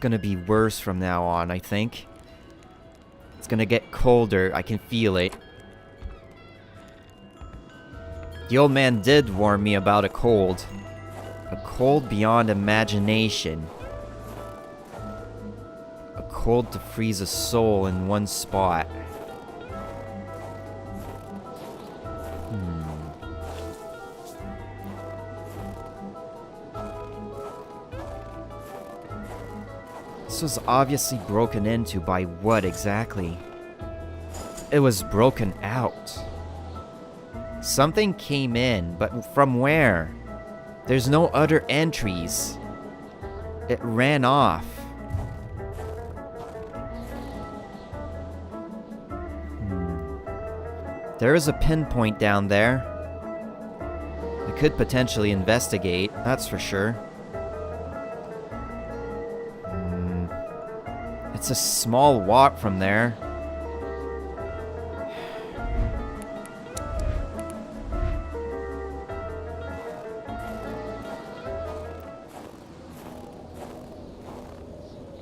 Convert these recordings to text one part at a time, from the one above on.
gonna be worse from now on, I think. It's gonna get colder, I can feel it. The old man did warn me about a cold. A cold beyond imagination. A cold to freeze a soul in one spot. This was obviously broken into by what exactly? It was broken out. Something came in, but from where? There's no other entries. It ran off. There is a pinpoint down there. I could potentially investigate, that's for sure. It's a small walk from there.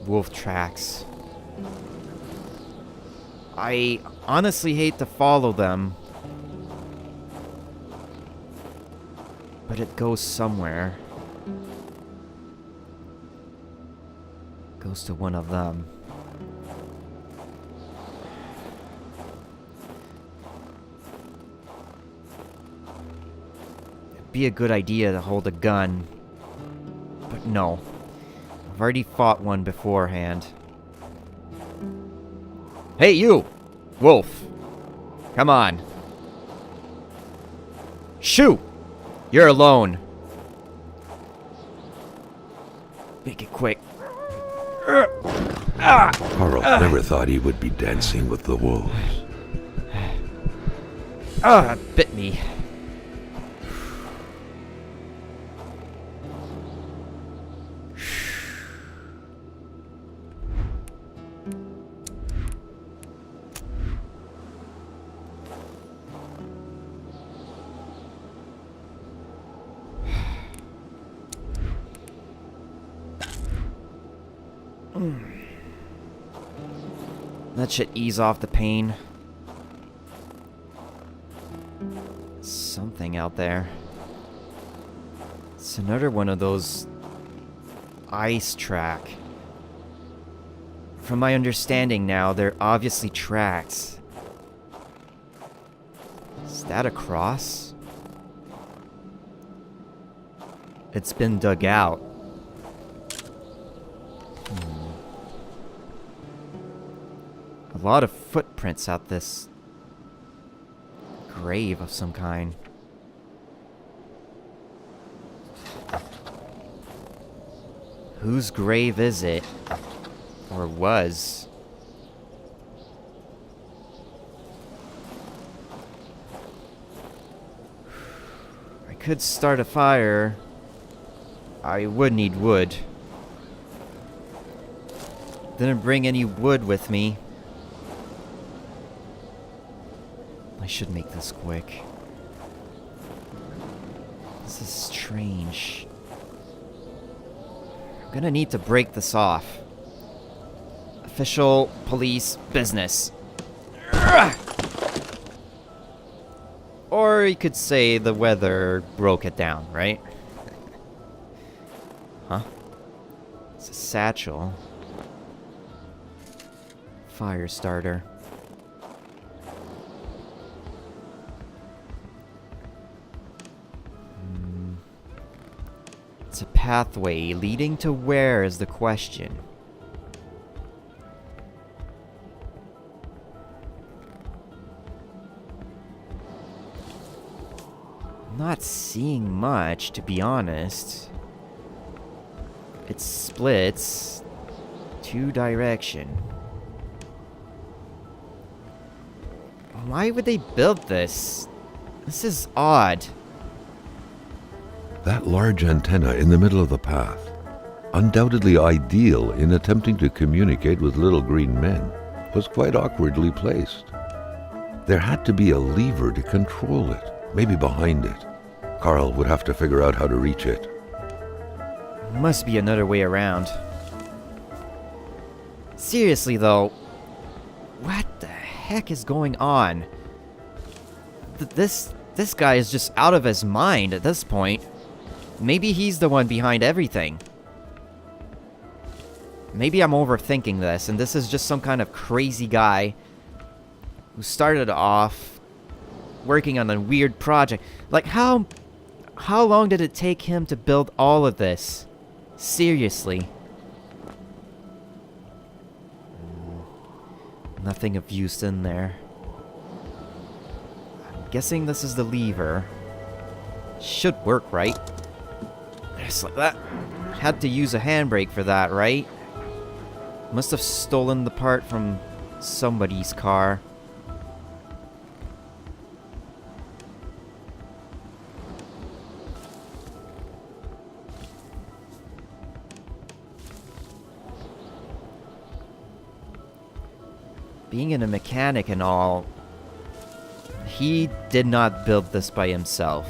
Wolf tracks. I honestly hate to follow them, but it goes somewhere. Goes to one of them. It'd be a good idea to hold a gun, but no. I've already fought one beforehand. Hey, you! Wolf! Come on. Shoo! You're alone. Make it quick. Carl never thought he would be dancing with the wolves. Bit me. That should ease off the pain. Something out there. It's another one of those ice track. From my understanding now, they're obviously tracks. Is that a cross? It's been dug out. A lot of footprints out this grave of some kind. Whose grave is it? Or was? I could start a fire. I would need wood. Didn't bring any wood with me. I should make this quick. This is strange. I'm gonna need to break this off. Official police business. Or you could say the weather broke it down, right? Huh? It's a satchel. Fire starter. It's a pathway leading to where is the question. I'm not seeing much, to be honest. It splits two direction. Why would they build this? This is odd. That large antenna in the middle of the path, undoubtedly ideal in attempting to communicate with little green men, was quite awkwardly placed. There had to be a lever to control it, maybe behind it. Carl would have to figure out how to reach it. Must be another way around. Seriously, though, what the heck is going on? This guy is just out of his mind at this point. Maybe he's the one behind everything. Maybe I'm overthinking this, and this is just some kind of crazy guy who started off working on a weird project. Like, how long did it take him to build all of this? Seriously. Nothing of use in there. I'm guessing this is the lever. Should work, right? Just like that. Had to use a handbrake for that, right? Must have stolen the part from somebody's car. Being a mechanic and all, he did not build this by himself.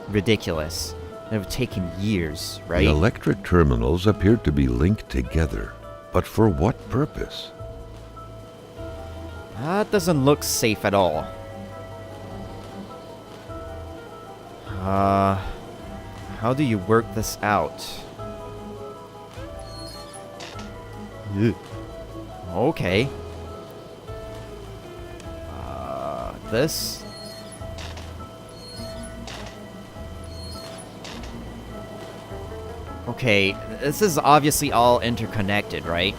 Ridiculous. It would have taken years, right? The electric terminals appeared to be linked together, but for what purpose? That doesn't look safe at all. How do you work this out? Ugh. Okay. This? Okay, this is obviously all interconnected, right?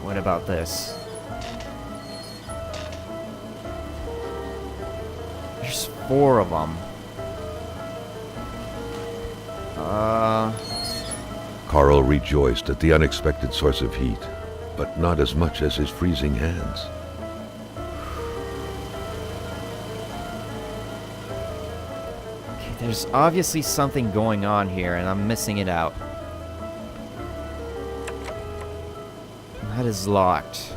What about this? There's 4 of them. Carl rejoiced at the unexpected source of heat, but not as much as his freezing hands. Okay, there's obviously something going on here, and I'm missing it out. That is locked.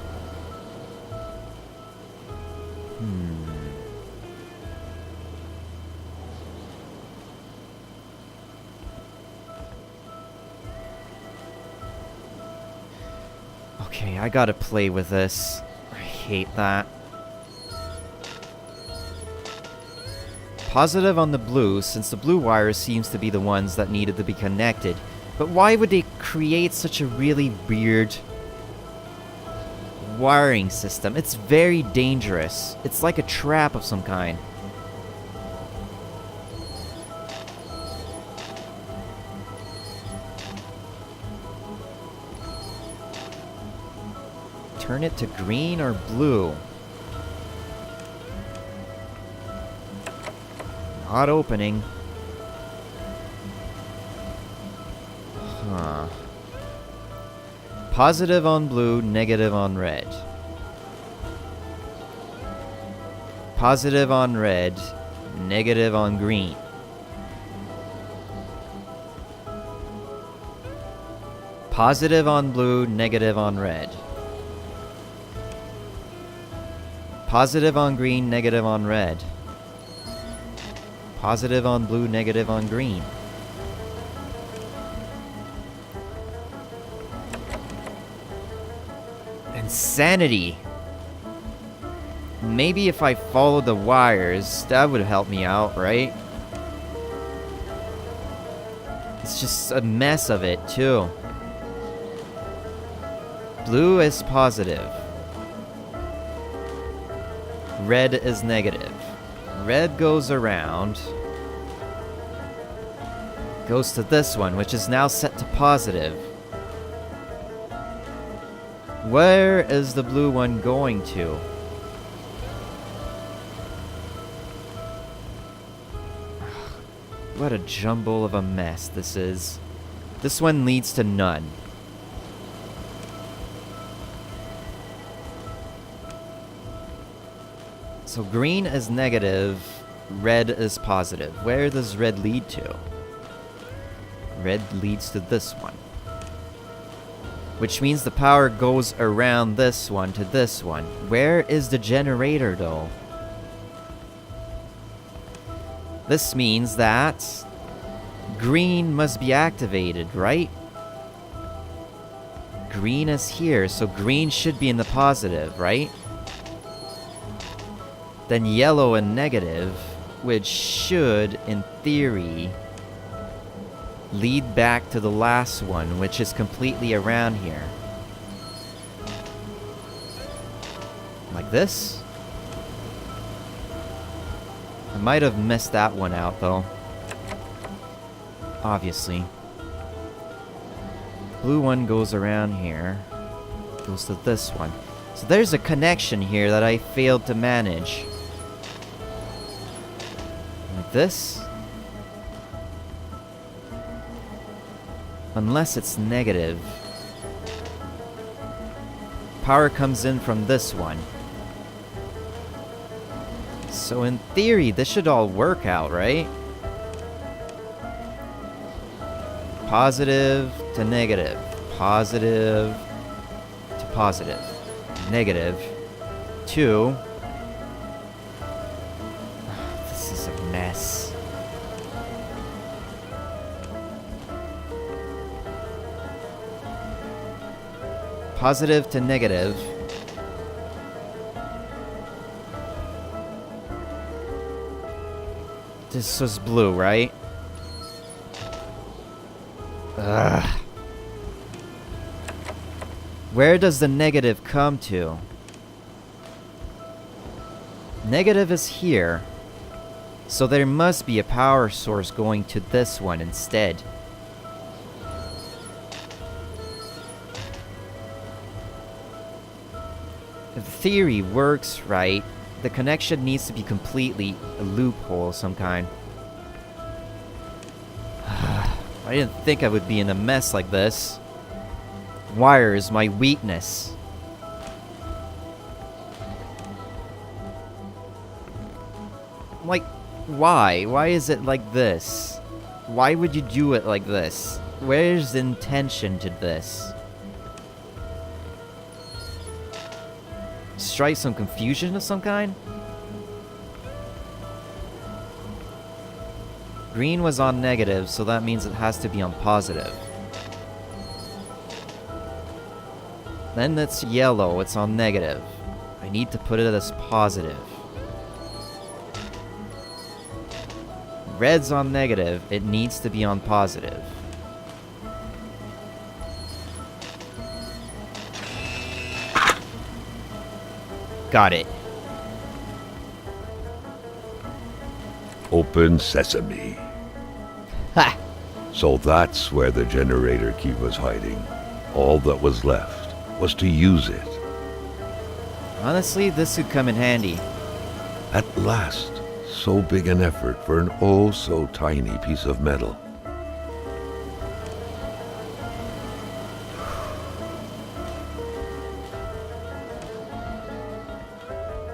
Okay, I gotta play with this. I hate that. Positive on the blue, since the blue wires seems to be the ones that needed to be connected. But why would they create such a really weird wiring system? It's very dangerous. It's like a trap of some kind. Turn it to green or blue? Not opening. Huh. Positive on blue, negative on red. Positive on red, negative on green. Positive on blue, negative on red. Positive on green, negative on red. Positive on blue, negative on green. Insanity! Maybe if I followed the wires, that would help me out, right? It's just a mess of it, too. Blue is positive. Red is negative. Red goes around. Goes to this one, which is now set to positive. Where is the blue one going to? What a jumble of a mess this is. This one leads to none. So green is negative, red is positive. Where does red lead to? Red leads to this one. Which means the power goes around this one to this one. Where is the generator, though? This means that green must be activated, right? Green is here, so green should be in the positive, right? Then yellow and negative, which should, in theory, lead back to the last one, which is completely around here. Like this? I might have missed that one out, though. Obviously. Blue one goes around here. Goes to this one. So there's a connection here that I failed to manage. Like this? Unless it's negative. Power comes in from this one. So in theory, this should all work out, right? Positive to negative. Positive to positive. Negative to... This is a mess. Positive to negative. This was blue, right? Ugh. Where does the negative come to? Negative is here. So there must be a power source going to this one instead. If the theory works right, the connection needs to be completely a loophole of some kind. I didn't think I would be in a mess like this. Wire is my weakness. Like, why? Why is it like this? Why would you do it like this? Where's the intention to this? Strike some confusion of some kind? Green was on negative, so that means it has to be on positive. Then it's yellow, it's on negative. I need to put it as positive. Red's on negative, it needs to be on positive. Got it. Open sesame. Ha! So that's where the generator key was hiding. All that was left was to use it. Honestly, this could come in handy. At last, so big an effort for an oh so tiny piece of metal.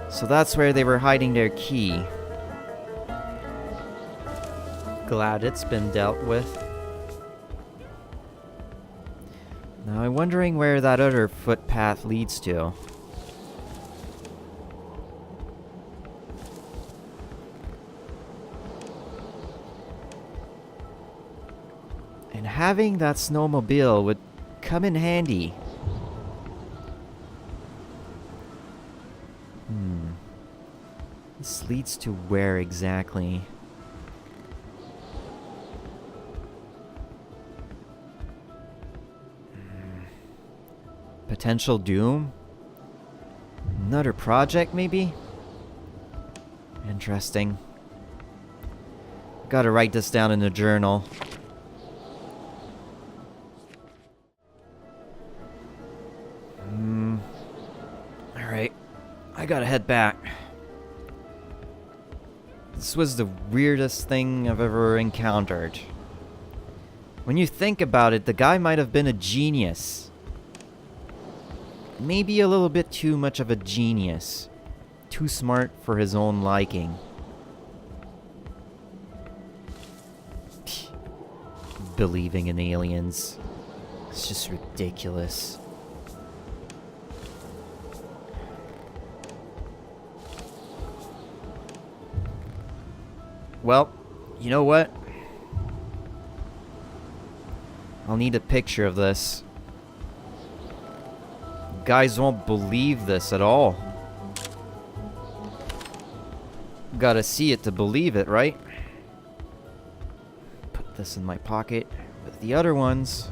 So that's where they were hiding their key. Glad it's been dealt with. Now I'm wondering where that other footpath leads to. And having that snowmobile would come in handy. This leads to where exactly? Potential doom? Another project, maybe? Interesting. Gotta write this down in the journal. Alright. I gotta head back. This was the weirdest thing I've ever encountered. When you think about it, the guy might have been a genius. Maybe a little bit too much of a genius. Too smart for his own liking. Believing in aliens. It's just ridiculous. Well, you know what? I'll need a picture of this. You guys won't believe this at all. Gotta see it to believe it, right? Put this in my pocket with the other ones.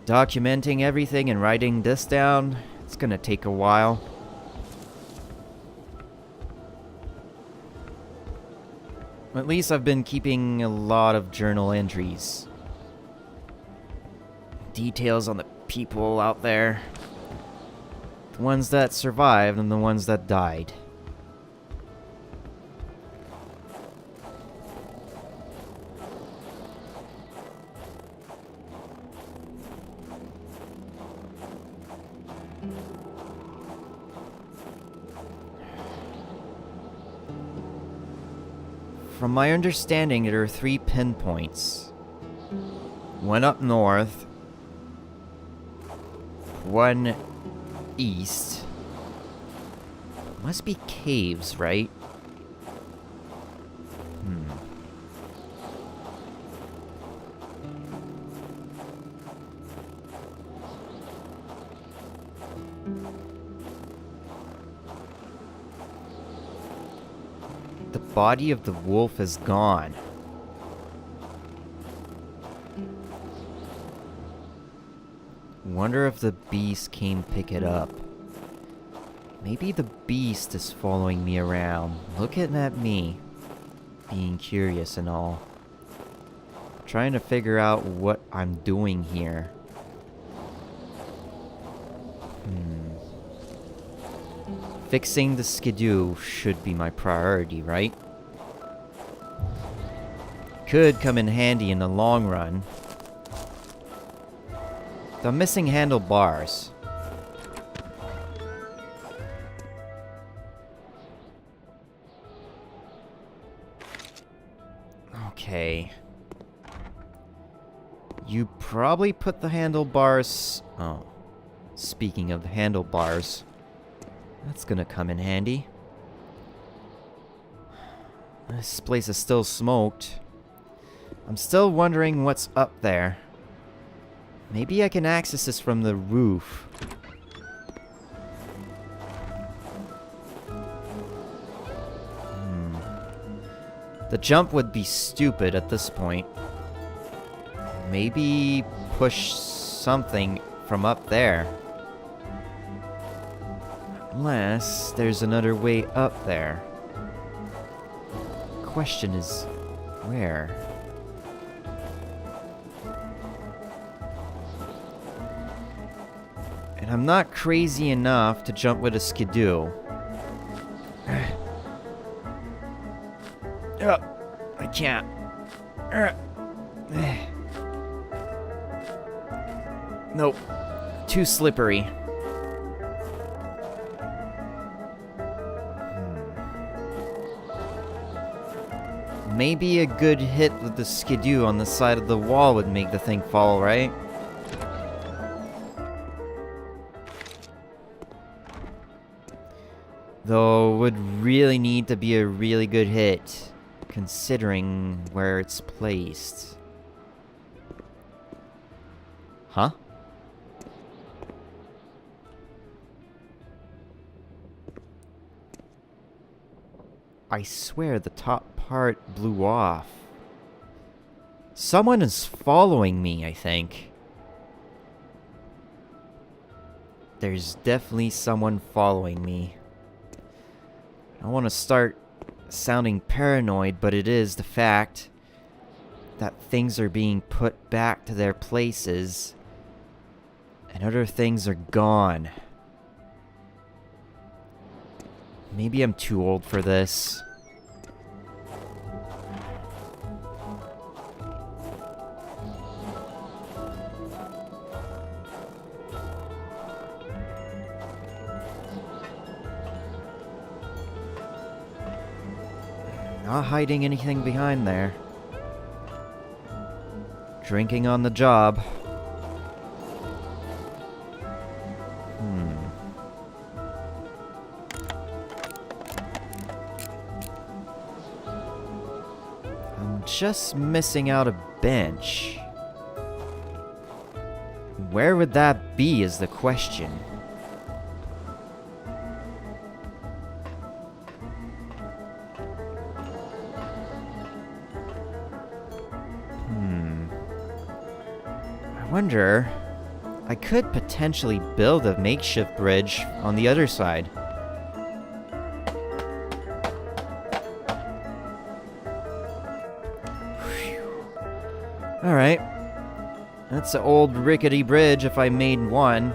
Documenting everything and writing this down, it's gonna take a while. At least I've been keeping a lot of journal entries. Details on the people out there. The ones that survived and the ones that died. From my understanding, there are 3 pinpoints. One up north, one east. Must be caves, right? The body of the wolf is gone. Wonder if the beast came pick it up. Maybe the beast is following me around, looking at me, being curious and all. Trying to figure out what I'm doing here. Fixing the skidoo should be my priority, right? Could come in handy in the long run. The missing handlebars. Okay. You probably put the handlebars... Oh. Speaking of the handlebars... That's gonna come in handy. This place is still smoked. I'm still wondering what's up there. Maybe I can access this from the roof. The jump would be stupid at this point. Maybe push something from up there. Unless there's another way up there. Question is, where? And I'm not crazy enough to jump with a skidoo. I can't. Nope. Too slippery. Maybe a good hit with the skidoo on the side of the wall would make the thing fall, right? Though, would really need to be a really good hit, considering where it's placed. Huh? I swear the top part blew off. Someone is following me, I think. There's definitely someone following me. I don't want to start sounding paranoid, but it is the fact that things are being put back to their places and other things are gone. Maybe I'm too old for this. Not hiding anything behind there. Drinking on the job. just missing out a bench. Where would that be is the question. I wonder, I could potentially build a makeshift bridge on the other side. Alright. That's an old rickety bridge if I made one.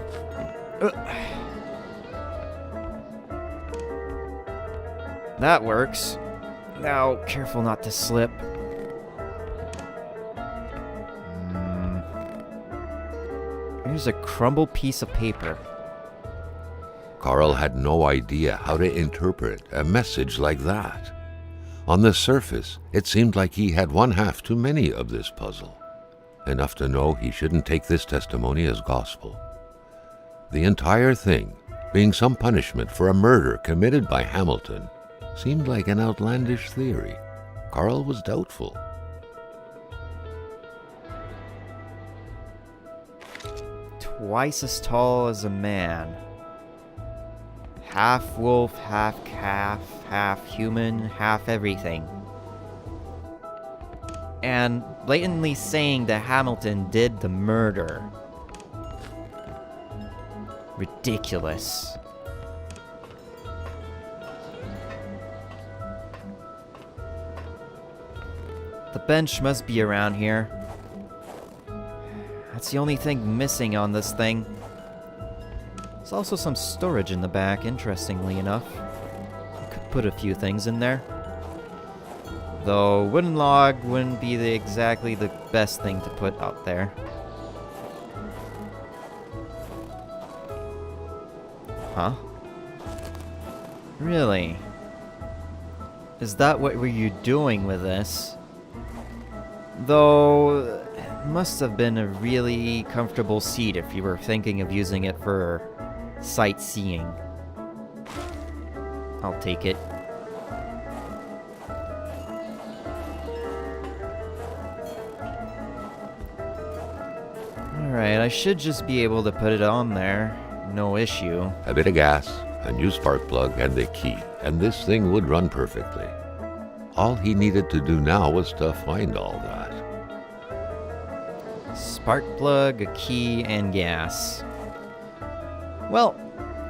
That works. Now, careful not to slip. Here's a crumbled piece of paper. Carl had no idea how to interpret a message like that. On the surface, it seemed like he had one half too many of this puzzle. Enough to know he shouldn't take this testimony as gospel. The entire thing, being some punishment for a murder committed by Hamilton, seemed like an outlandish theory. Carl was doubtful. Twice as tall as a man. Half wolf, half calf, half human, half everything. And blatantly saying that Hamilton did the murder. Ridiculous. The bench must be around here. That's the only thing missing on this thing. There's also some storage in the back, interestingly enough. I could put a few things in there. Though wooden log wouldn't be exactly the best thing to put out there. Huh? Really? Is that what were you doing with this? Though, it must have been a really comfortable seat if you were thinking of using it for sightseeing. I'll take it. Alright, I should just be able to put it on there. No issue. A bit of gas, a new spark plug, and the key, and this thing would run perfectly. All he needed to do now was to find all that. Spark plug, a key, and gas. Well,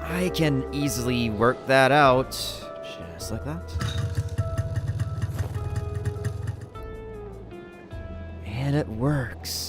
I can easily work that out. Just like that. And it works.